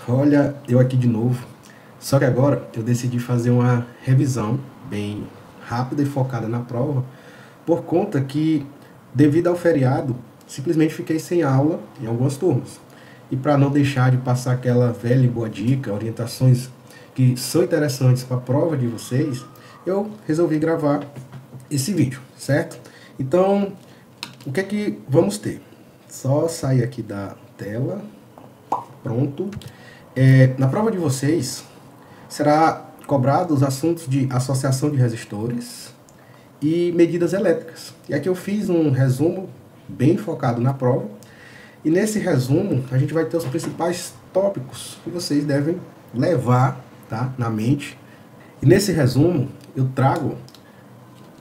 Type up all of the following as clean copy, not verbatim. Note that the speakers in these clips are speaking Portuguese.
Olha, eu aqui de novo. Só que agora eu decidi fazer uma revisão bem rápida e focada na prova, por conta que, devido ao feriado, simplesmente fiquei sem aula em algumas turmas. E para não deixar de passar aquela velha e boa dica, orientações que são interessantes para a prova de vocês, eu resolvi gravar esse vídeo, certo? Então, o que é que vamos ter? Só sair aqui da tela. Pronto. Na prova de vocês, será cobrado os assuntos de associação de resistores e medidas elétricas. E aqui eu fiz um resumo bem focado na prova. E nesse resumo, a gente vai ter os principais tópicos que vocês devem levar, tá, na mente. E nesse resumo, eu trago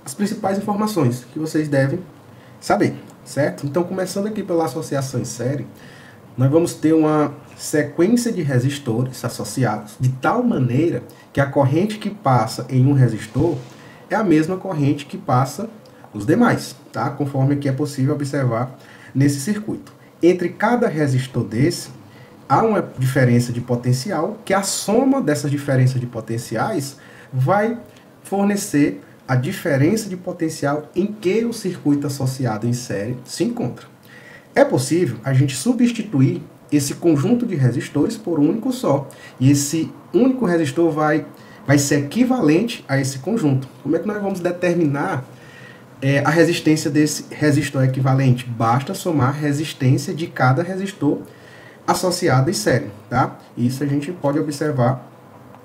as principais informações que vocês devem saber, certo? Então, começando aqui pela associação em série, nós vamos ter uma sequência de resistores associados de tal maneira que a corrente que passa em um resistor é a mesma corrente que passa nos demais, tá? Conforme aqui é possível observar nesse circuito. Entre cada resistor desse, há uma diferença de potencial, que a soma dessas diferenças de potenciais vai fornecer a diferença de potencial em que o circuito associado em série se encontra. É possível a gente substituir esse conjunto de resistores por um único só. E esse único resistor vai ser equivalente a esse conjunto. Como é que nós vamos determinar a resistência desse resistor equivalente? Basta somar a resistência de cada resistor associado em série, tá? Isso a gente pode observar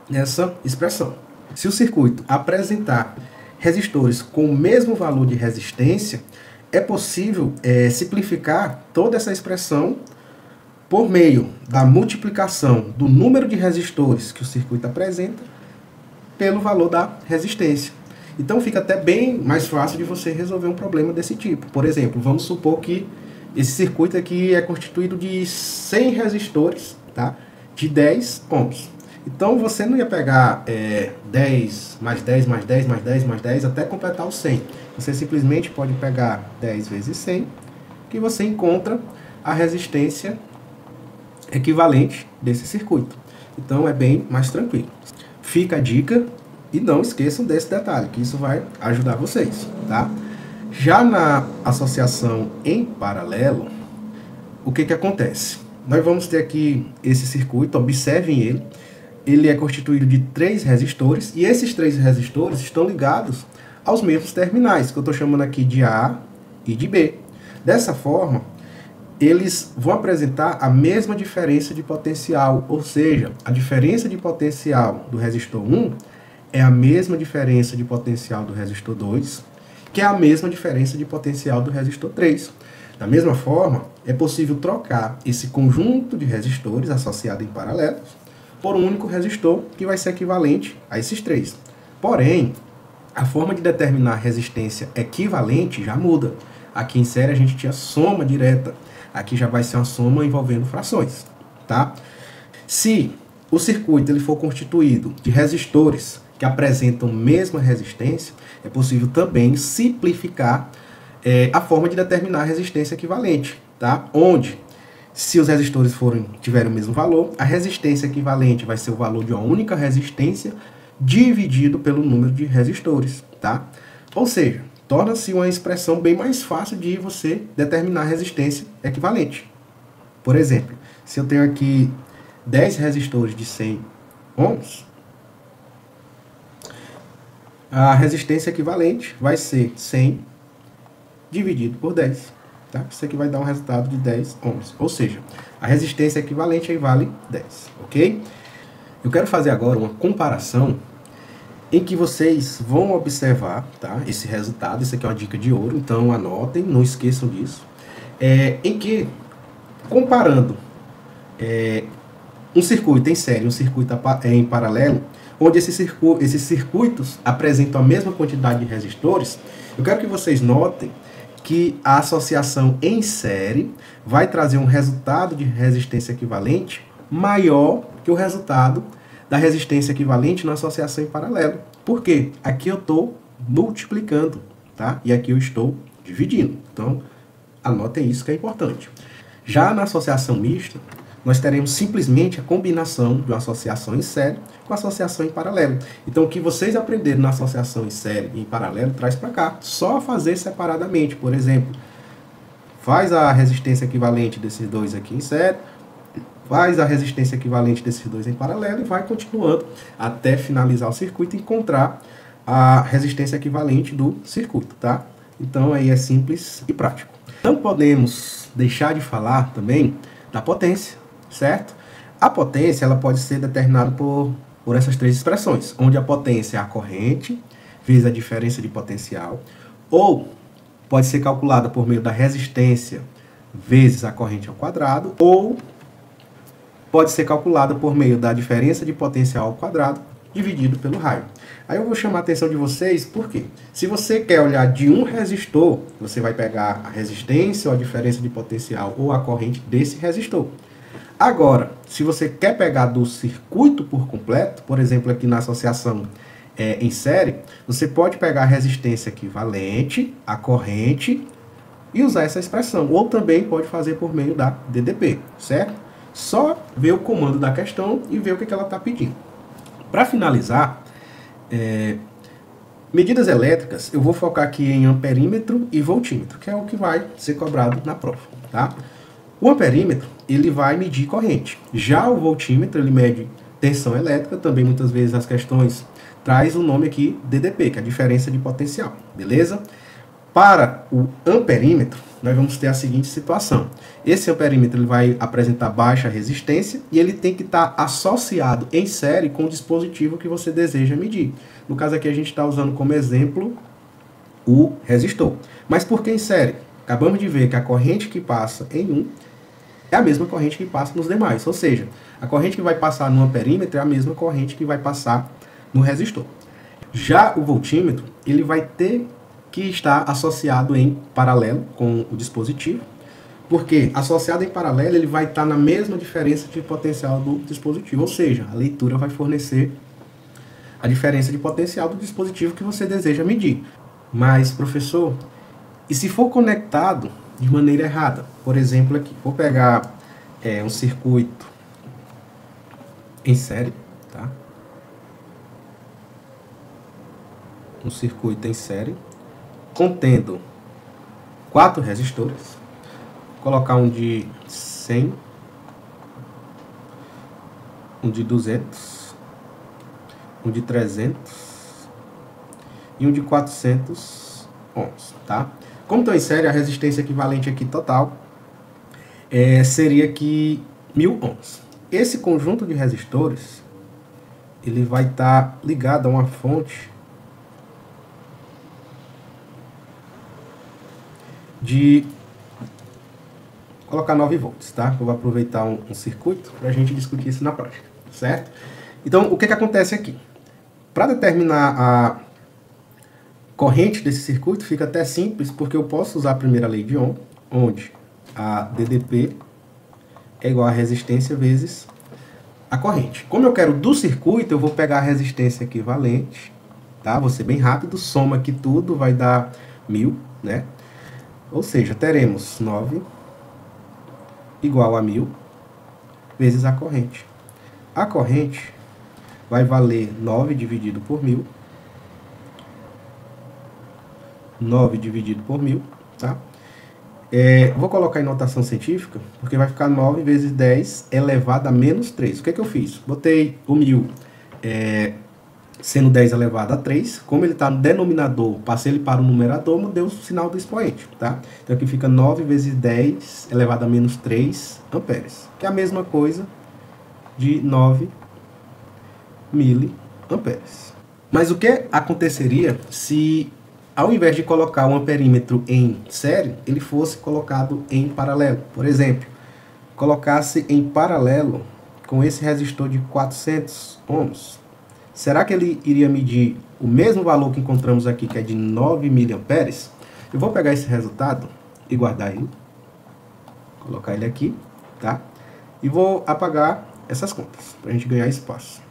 nessa expressão. Se o circuito apresentar resistores com o mesmo valor de resistência, é possível simplificar toda essa expressão por meio da multiplicação do número de resistores que o circuito apresenta pelo valor da resistência. Então fica até bem mais fácil de você resolver um problema desse tipo. Por exemplo, vamos supor que esse circuito aqui é constituído de 100 resistores, tá? De 10 ohms. Então você não ia pegar 10 mais 10 mais 10 mais 10 mais 10 até completar o 100. Você simplesmente pode pegar 10 vezes 100, que você encontra a resistência equivalente desse circuito. Então é bem mais tranquilo. Fica a dica e não esqueçam desse detalhe, que isso vai ajudar vocês, tá? Já na associação em paralelo, o que acontece? Nós vamos ter aqui esse circuito, observem ele. Ele é constituído de 3 resistores, e esses 3 resistores estão ligados aos mesmos terminais, que eu estou chamando aqui de A e de B. Dessa forma, eles vão apresentar a mesma diferença de potencial, ou seja, a diferença de potencial do resistor 1 é a mesma diferença de potencial do resistor 2, que é a mesma diferença de potencial do resistor 3. Da mesma forma, é possível trocar esse conjunto de resistores associado em paralelos por um único resistor que vai ser equivalente a esses 3. Porém, a forma de determinar a resistência equivalente já muda. Aqui em série a gente tinha soma direta. Aqui já vai ser uma soma envolvendo frações, tá? Se o circuito ele for constituído de resistores que apresentam a mesma resistência, é possível também simplificar a forma de determinar a resistência equivalente, tá? Onde, se os resistores tiverem o mesmo valor, a resistência equivalente vai ser o valor de uma única resistência dividido pelo número de resistores, tá? Ou seja, torna-se uma expressão bem mais fácil de você determinar a resistência equivalente. Por exemplo, se eu tenho aqui 10 resistores de 100 ohms, a resistência equivalente vai ser 100 dividido por 10. Tá? Isso aqui vai dar um resultado de 10 ohms. Ou seja, a resistência equivalente aí vale 10. Ok? Eu quero fazer agora uma comparação em que vocês vão observar, tá, esse resultado. Isso aqui é uma dica de ouro, então anotem, não esqueçam disso. Em que, comparando um circuito em série, um circuito em paralelo, onde esses circuitos apresentam a mesma quantidade de resistores, eu quero que vocês notem que a associação em série vai trazer um resultado de resistência equivalente maior que o resultado da resistência equivalente na associação em paralelo. Por quê? Aqui eu estou multiplicando, tá? E aqui eu estou dividindo. Então, anotem isso que é importante. Já na associação mista, nós teremos simplesmente a combinação de uma associação em série com a associação em paralelo. Então, o que vocês aprenderam na associação em série e em paralelo, traz para cá. Só fazer separadamente, por exemplo, faz a resistência equivalente desses dois aqui em série, faz a resistência equivalente desses dois em paralelo e vai continuando até finalizar o circuito e encontrar a resistência equivalente do circuito, tá? Então, aí é simples e prático. Não podemos deixar de falar também da potência, certo? A potência ela pode ser determinada por essas três expressões, onde a potência é a corrente vezes a diferença de potencial, ou pode ser calculada por meio da resistência vezes a corrente ao quadrado, ou pode ser calculada por meio da diferença de potencial ao quadrado dividido pelo raio. Aí eu vou chamar a atenção de vocês, porque se você quer olhar de um resistor, você vai pegar a resistência ou a diferença de potencial ou a corrente desse resistor. Agora, se você quer pegar do circuito por completo, por exemplo, aqui na associação em série, você pode pegar a resistência equivalente, a corrente, e usar essa expressão. Ou também pode fazer por meio da DDP, certo? Só ver o comando da questão e ver o que ela está pedindo. Para finalizar, medidas elétricas, eu vou focar aqui em amperímetro e voltímetro, que é o que vai ser cobrado na prova, tá? O amperímetro, ele vai medir corrente. Já o voltímetro, ele mede tensão elétrica, também muitas vezes as questões traz o nome aqui DDP, que é a diferença de potencial, beleza? Para o amperímetro, nós vamos ter a seguinte situação. Esse amperímetro ele vai apresentar baixa resistência e ele tem que estar associado em série com o dispositivo que você deseja medir. No caso aqui a gente está usando como exemplo o resistor. Mas por que em série? Acabamos de ver que a corrente que passa em um é a mesma corrente que passa nos demais. Ou seja, a corrente que vai passar no amperímetro é a mesma corrente que vai passar no resistor. Já o voltímetro, ele vai ter que estar associado em paralelo com o dispositivo, porque associado em paralelo ele vai estar na mesma diferença de potencial do dispositivo, ou seja, a leitura vai fornecer a diferença de potencial do dispositivo que você deseja medir. Mas, professor, e se for conectado de maneira errada? Por exemplo, aqui, vou pegar um circuito em série, tá? Um circuito em série contendo 4 resistores, colocar um de 100, um de 200, um de 300 e um de 400 ohms, tá? Como estão em série, a resistência equivalente aqui total seria aqui 1000 ohms. Esse conjunto de resistores, ele vai estar ligado a uma fonte de colocar 9 volts, tá? Eu vou aproveitar um circuito para a gente discutir isso na prática, certo? Então, o que acontece aqui? Para determinar a corrente desse circuito, fica até simples, porque eu posso usar a primeira lei de Ohm, onde a DDP é igual a resistência vezes a corrente. Como eu quero do circuito, eu vou pegar a resistência equivalente, tá? Vou ser bem rápido, soma aqui tudo, vai dar 1000, né? Ou seja, teremos 9 igual a 1000 vezes a corrente. A corrente vai valer 9 dividido por 1000. 9 dividido por 1000, tá? Vou colocar em notação científica, porque vai ficar 9 vezes 10 elevado a menos 3. O que eu fiz? Botei o 1000 sendo 10 elevado a 3, como ele está no denominador, passei ele para o numerador, mudei o sinal do expoente, tá? Então aqui fica 9 vezes 10 elevado a menos 3 amperes, que é a mesma coisa de 9 miliamperes. Mas o que aconteceria se, ao invés de colocar um amperímetro em série, ele fosse colocado em paralelo? Por exemplo, colocasse em paralelo com esse resistor de 400 ohms. Será que ele iria medir o mesmo valor que encontramos aqui, que é de 9 miliamperes? Eu vou pegar esse resultado e guardar ele. Colocar ele aqui, tá? E vou apagar essas contas, para a gente ganhar espaço.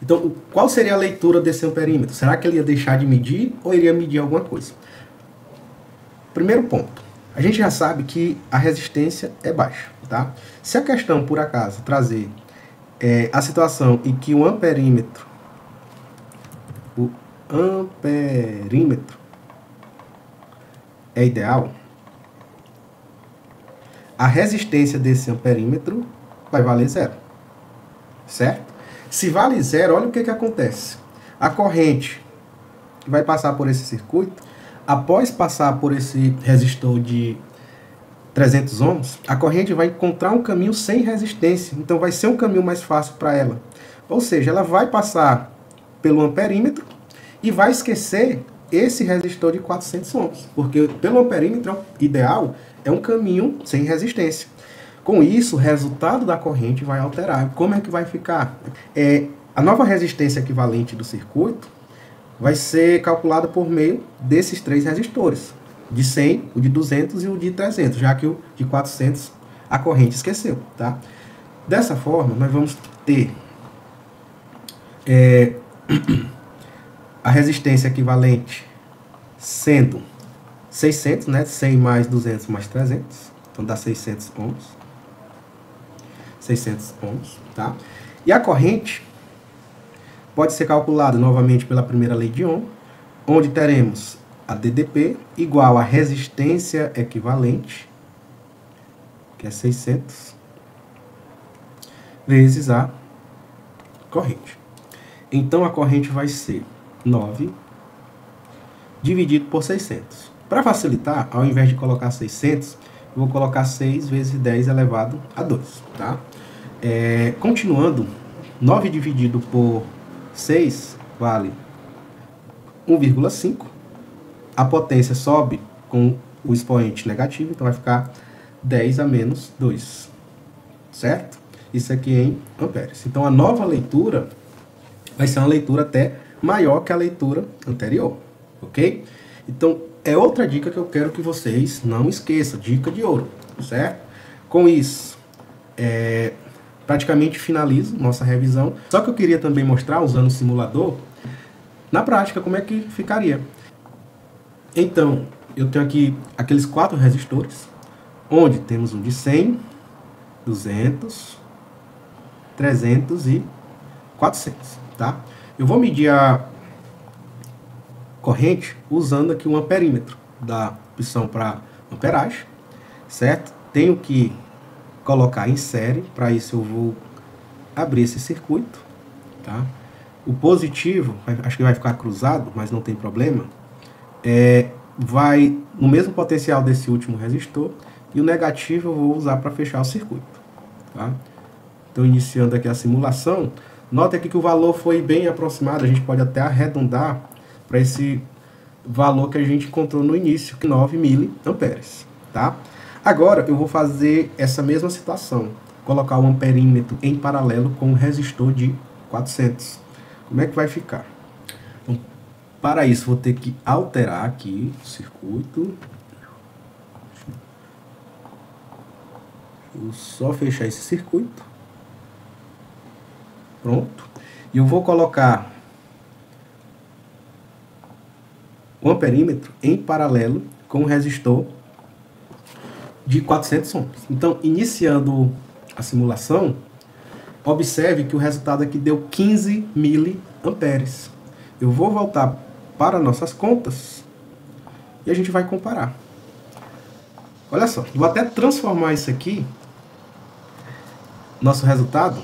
Então, qual seria a leitura desse amperímetro? Será que ele ia deixar de medir ou iria medir alguma coisa? Primeiro ponto. A gente já sabe que a resistência é baixa, tá? Se a questão, por acaso, trazer a situação em que o amperímetro é ideal, a resistência desse amperímetro vai valer zero, certo? Se vale zero, olha o que acontece. A corrente que vai passar por esse circuito, após passar por esse resistor de 300 ohms, a corrente vai encontrar um caminho sem resistência, então vai ser um caminho mais fácil para ela. Ou seja, ela vai passar pelo amperímetro e vai esquecer esse resistor de 400 ohms, porque pelo amperímetro ideal é um caminho sem resistência. Com isso, o resultado da corrente vai alterar. Como é que vai ficar? A nova resistência equivalente do circuito vai ser calculada por meio desses três resistores, de 100, o de 200 e o de 300, já que o de 400 a corrente esqueceu, tá? Dessa forma, nós vamos ter a resistência equivalente sendo 600, né? 100 mais 200 mais 300, então dá 600 ohms. 600 ohms, tá? E a corrente pode ser calculada novamente pela primeira lei de Ohm, onde teremos a DDP igual a resistência equivalente, que é 600, vezes a corrente. Então a corrente vai ser 9 dividido por 600. Para facilitar, ao invés de colocar 600, eu vou colocar 6 vezes 10 elevado a 2, tá? Continuando, 9 dividido por 6 vale 1,5. A potência sobe com o expoente negativo, então vai ficar 10 a menos 2, certo? Isso aqui em amperes. Então a nova leitura vai ser uma leitura até maior que a leitura anterior, ok? Então é outra dica que eu quero que vocês não esqueçam, dica de ouro, certo? Com isso, praticamente finalizo nossa revisão. Só que eu queria também mostrar, usando o simulador, na prática, como é que ficaria. Então, eu tenho aqui aqueles 4 resistores, onde temos um de 100, 200, 300 e 400, tá? Eu vou medir a corrente usando aqui um amperímetro da opção para amperagem, certo? Tenho que colocar em série, para isso eu vou abrir esse circuito, tá? O positivo, acho que vai ficar cruzado, mas não tem problema, vai no mesmo potencial desse último resistor, e o negativo eu vou usar para fechar o circuito, tá? Então, iniciando aqui a simulação, nota aqui que o valor foi bem aproximado, a gente pode até arredondar para esse valor que a gente encontrou no início, que é 9 miliamperes, tá? Agora eu vou fazer essa mesma situação, colocar o amperímetro em paralelo com o resistor de 400. Como é que vai ficar? Então, para isso vou ter que alterar aqui o circuito. Vou só fechar esse circuito. Pronto. E eu vou colocar o amperímetro em paralelo com o resistor de 400 ohms. Então, iniciando a simulação, observe que o resultado aqui deu 15 miliamperes. Eu vou voltar para nossas contas e a gente vai comparar. Olha só, vou até transformar isso aqui, nosso resultado,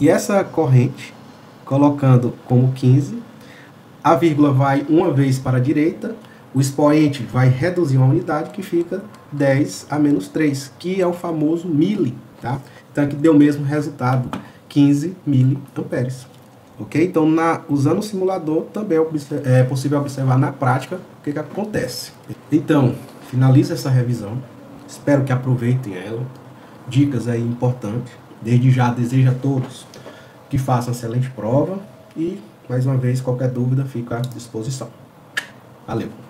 e essa corrente, colocando como 15, a vírgula vai uma vez para a direita, o expoente vai reduzir uma unidade que fica 10 a menos 3, que é o famoso mili, tá? Então aqui deu o mesmo resultado, 15 miliamperes. Ok? Então, usando o simulador, também é possível observar na prática o que acontece. Então, finaliza essa revisão. Espero que aproveitem ela. Dicas aí importantes. Desde já, desejo a todos que façam excelente prova. E, mais uma vez, qualquer dúvida, fica à disposição. Valeu!